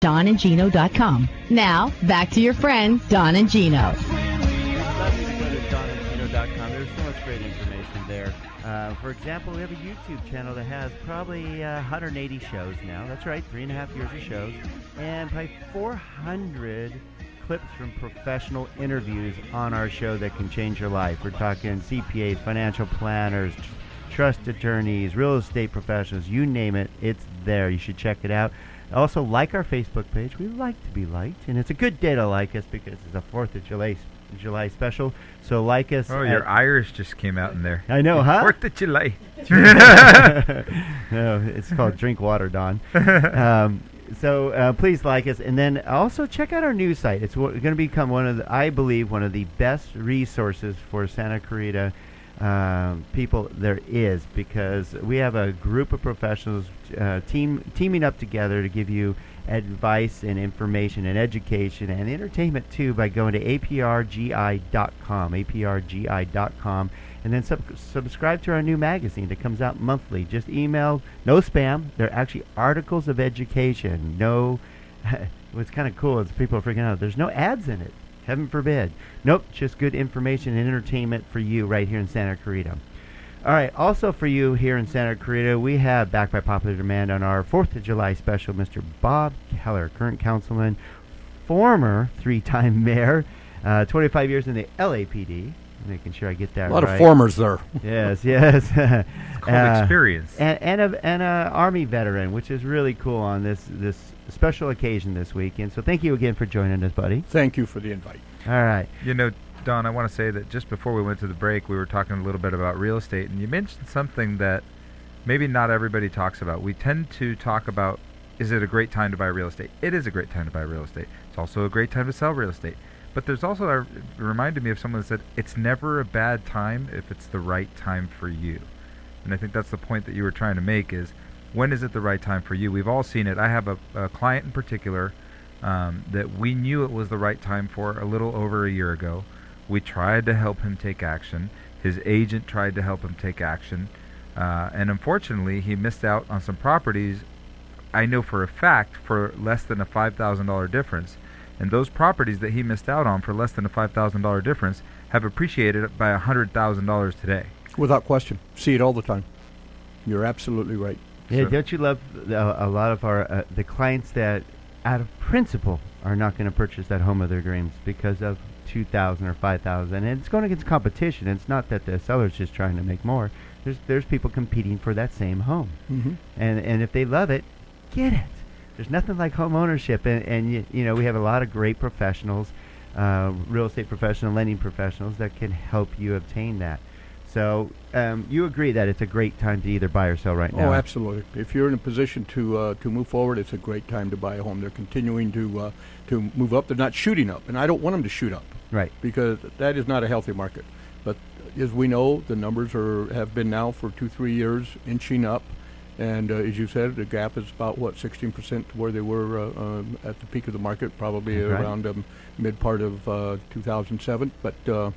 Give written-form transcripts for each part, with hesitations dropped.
donandgino.com. Now, back to your friends, Don and Gino. Love to go to donandgino.com. There's so much great information there. For example, we have a YouTube channel that has probably 180 shows now. That's right, 3.5 years of shows. And probably 400 clips from professional interviews on our show that can change your life. We're talking CPAs, financial planners, trust attorneys, real estate professionals, you name it, it's there. You should check it out. Also, like our Facebook page. We like to be liked, and it's a good day to like us because it's a 4th of July special. So like us. Oh, your Irish just came out in there. I know, huh? 4th of July. No, it's called Drink Water, Don. So please like us, and then also check out our news site. It's going to become I believe, one of the best resources for Santa Clarita people there is, because we have a group of professionals teaming up together to give you advice and information and education and entertainment too, by going to aprgi.com, and then subscribe to our new magazine that comes out monthly. Just email, no spam. They're actually articles of education. No, what's kind of cool is people are freaking out. There's no ads in it. Heaven forbid. Nope, just good information and entertainment for you right here in Santa Clarita. All right, also for you here in Santa Clarita, we have, back by popular demand, on our 4th of July special, Mr. Bob Kellar, current councilman, former 3-time mayor, 25 years in the LAPD. Making sure I get that right. A lot of formers there. Yes. It's called experience. And a Army veteran, which is really cool on this special occasion this weekend. So thank you again for joining us, buddy. Thank you for the invite. All right. You know, Don, I want to say that just before we went to the break, we were talking a little bit about real estate, and you mentioned something that maybe not everybody talks about. We tend to talk about, is it a great time to buy real estate? It is a great time to buy real estate. It's also a great time to sell real estate. But there's also, it reminded me of someone that said, it's never a bad time if it's the right time for you. And I think that's the point that you were trying to make, is when is it the right time for you? We've all seen it. I have a client in particular that we knew it was the right time for a little over a year ago. We tried to help him take action. His agent tried to help him take action. And unfortunately, he missed out on some properties, I know for a fact, for less than a $5,000 difference. And those properties that he missed out on for less than a $5,000 difference have appreciated by $100,000 today. Without question. See it all the time. You're absolutely right. Yeah, don't you love a lot of our the clients that, out of principle, are not going to purchase that home of their dreams because of $2,000 or $5,000, and it's going against competition. It's not that the seller's just trying to make more. There's people competing for that same home, and if they love it, get it. There's nothing like home ownership, and you know, we have a lot of great professionals, real estate professional, lending professionals that can help you obtain that. So you agree that it's a great time to either buy or sell right now? Oh, absolutely. If you're in a position to move forward, it's a great time to buy a home. They're continuing to move up. They're not shooting up, and I don't want them to shoot up. Right. Because that is not a healthy market. But as we know, the numbers have been now for 2-3 years inching up. And as you said, the gap is about, 16% to where they were at the peak of the market, probably around mid part of 2007. But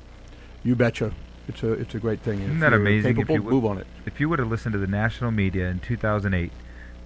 you betcha, it's a great thing. Isn't that amazing? Capable, move on it. If you would have listened to the national media in 2008,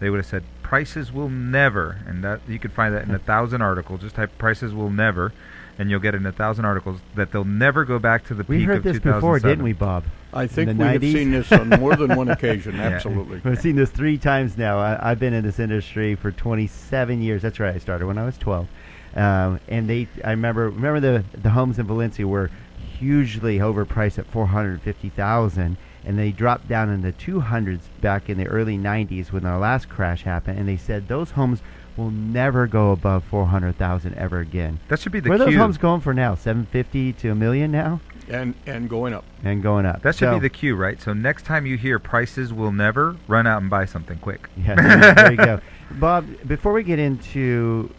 they would have said prices will never, and that you could find that in 1,000 articles. Just type prices will never, and you'll get in 1,000 articles that they'll never go back to the peak of 2007. We heard this before, didn't we, Bob? I think we have seen this on more than one occasion, absolutely. We've seen this 3 times now. I've been in this industry for 27 years. That's right, I started when I was 12. And I remember the homes in Valencia were hugely overpriced at $450,000, and they dropped down in the 200s back in the early 90s when our last crash happened, and they said those homes will never go above $400,000 ever again. That should be the Where cue. are those homes going for now? $750,000 to $1 million now? And going up. And going up. That should be the cue, right? So next time you hear prices will never, run out and buy something quick. Yeah, there you go. Bob, before we get into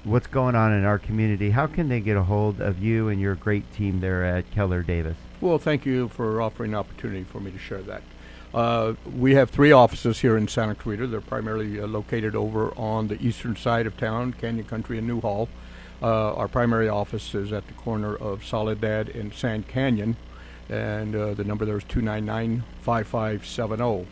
what's going on in our community, how can they get a hold of you and your great team there at Kellar Davis? Well, thank you for offering an opportunity for me to share that. We have 3 offices here in Santa Clarita. They're primarily located over on the eastern side of town, Canyon Country and Newhall. Our primary office is at the corner of Soledad and Sand Canyon, and the number there is 299-5570.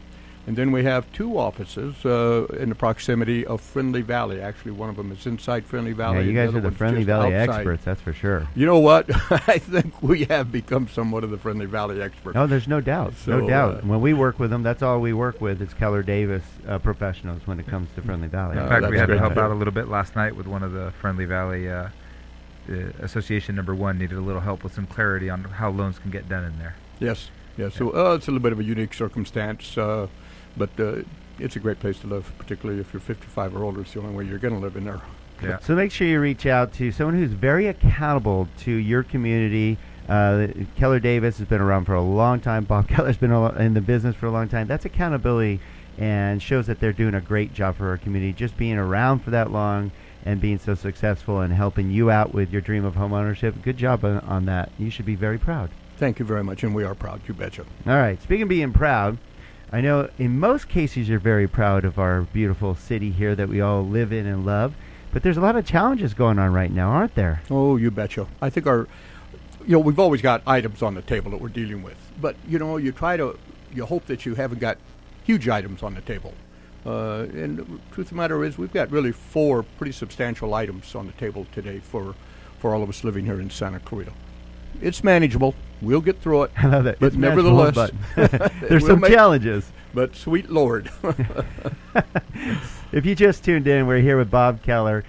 And then we have 2 offices in the proximity of Friendly Valley. Actually, one of them is inside Friendly Valley. Yeah, you guys are the Friendly Valley outside. experts, that's for sure. You know what? I think we have become somewhat of the Friendly Valley experts. Oh, there's no doubt. So, no doubt. When we work with them, that's all we work with. It's Kellar Davis professionals when it comes to Friendly Valley. In fact, we that's had to great. help out a little bit last night with one of the Friendly Valley Association number 1 needed a little help with some clarity on how loans can get done in there. Yes. So it's a little bit of a unique circumstance, but it's a great place to live, particularly if you're 55 or older. It's the only way you're going to live in there. Yeah. So make sure you reach out to someone who's very accountable to your community. Kellar Davis has been around for a long time. Bob Keller's been in the business for a long time. That's accountability and shows that they're doing a great job for our community. Just being around for that long and being so successful and helping you out with your dream of home ownership. Good job on that. You should be very proud. Thank you very much, and we are proud. You betcha. All right. Speaking of being proud, I know in most cases you're very proud of our beautiful city here that we all live in and love, but there's a lot of challenges going on right now, aren't there? Oh, you betcha. I think we've always got items on the table that we're dealing with, but you hope that you haven't got huge items on the table. And the truth of the matter is, we've got really 4 pretty substantial items on the table today for all of us living here in Santa Clarita. It's manageable. We'll get through it. I love that. But It's nevertheless, manageable, but there's some challenges. But sweet Lord. If you just tuned in, we're here with Bob Kellar,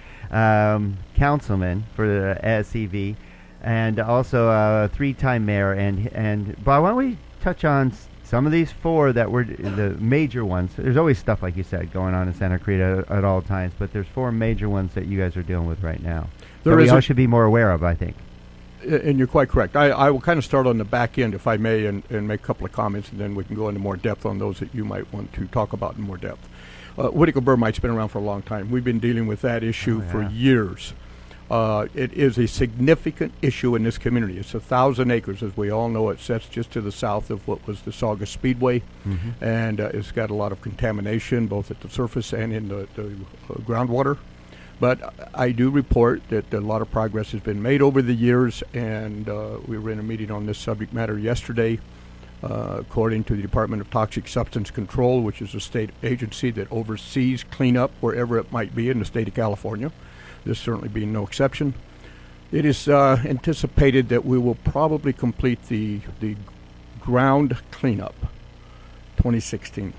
councilman for the SEV, and also a 3-time mayor. And Bob, why don't we touch on some of these 4 that were the major ones? There's always stuff, like you said, going on in Santa Clarita at all times, but there's 4 major ones that you guys are dealing with right now that we all should be more aware of, I think. And you're quite correct. I will kind of start on the back end, if I may, and make a couple of comments, and then we can go into more depth on those that you might want to talk about in more depth. Whitaker Burmite's been around for a long time. We've been dealing with that issue for years. It is a significant issue in this community. It's 1,000 acres, as we all know. It sits just to the south of what was the Saugus Speedway, and it's got a lot of contamination, both at the surface and in the groundwater. But I do report that a lot of progress has been made over the years, and we were in a meeting on this subject matter yesterday. According to the Department of Toxic Substance Control, which is a state agency that oversees cleanup wherever it might be in the state of California, this certainly being no exception, it is anticipated that we will probably complete the ground cleanup 2016.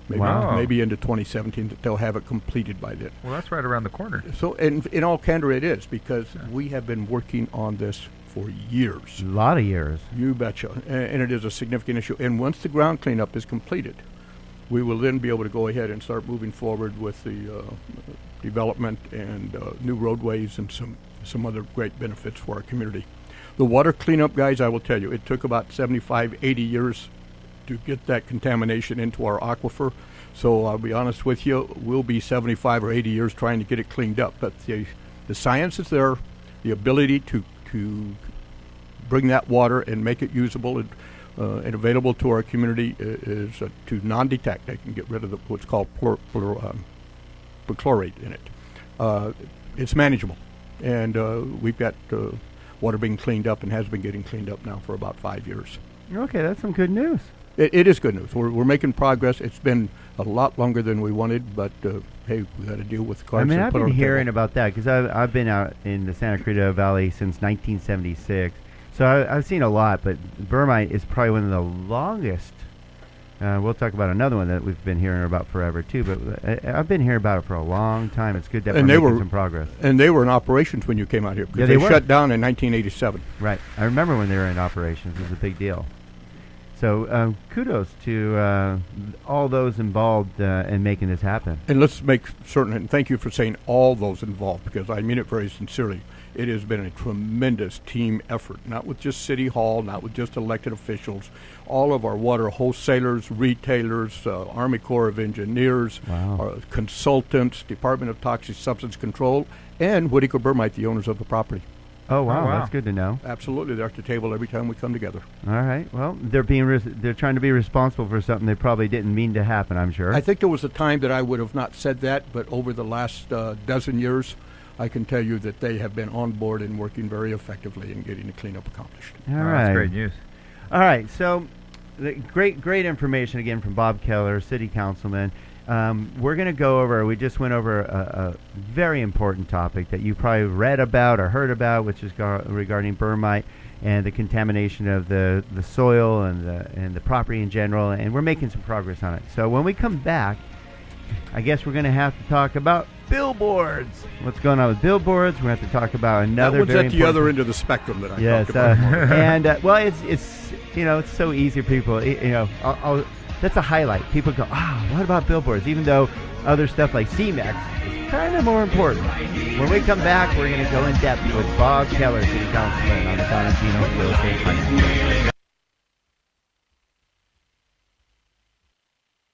Maybe into 2017 that they'll have it completed by then. Well, that's right around the corner. So, in all candor, it is, because we have been working on this for years. A lot of years. You betcha. And it is a significant issue. And once the ground cleanup is completed, we will then be able to go ahead and start moving forward with the development and new roadways and some other great benefits for our community. The water cleanup, guys, I will tell you, it took about 75, 80 years to get that contamination into our aquifer. So I'll be honest with you, we'll be 75 or 80 years trying to get it cleaned up. But the science is there, the ability to bring that water and make it usable and available to our community is to non-detect. They can get rid of what's called perchlorate in it. It's manageable, and we've got water being cleaned up and has been getting cleaned up now for about 5 years. Okay, that's some good news. It is good news. We're making progress. It's been a lot longer than we wanted, but hey, we got to deal with the cards. I mean, I've been hearing about that because I've been out in the Santa Clarita Valley since 1976, so I've seen a lot. But Burmite is probably one of the longest. We'll talk about another one that we've been hearing about forever too. But I've been hearing about it for a long time. It's good that we're making some progress. And they were in operations when you came out here, because they shut down in 1987. Right. I remember when they were in operations. It was a big deal. So kudos to all those involved in making this happen. And let's make certain, and thank you for saying all those involved, because I mean it very sincerely. It has been a tremendous team effort, not with just City Hall, not with just elected officials. All of our water wholesalers, retailers, Army Corps of Engineers, our consultants, Department of Toxic Substance Control, and Whitaker Burmite, the owners of the property. Oh wow, that's good to know. Absolutely, they're at the table every time we come together. All right. Well, they're trying to be responsible for something they probably didn't mean to happen, I'm sure. I think there was a time that I would have not said that, but over the last dozen years, I can tell you that they have been on board and working very effectively in getting the cleanup accomplished. All right. That's great news. All right. So great information again from Bob Kellar, City Councilman. We're going to go over. We just went over a very important topic that you probably read about or heard about, which is regarding bermite and the contamination of the soil and the property in general. And we're making some progress on it. So when we come back, I guess we're going to have to talk about billboards. What's going on with billboards? We're going to have to talk about another. That one's very at the important other end of the spectrum that I yes, talked about. and well, it's it's so easy for people. That's a highlight. People go, what about billboards? Even though other stuff like CMEX is kind of more important. When we come back, we're going to go in depth with Bob Kellar, City Councilman, on the Don and Gino Real Estate Podcast.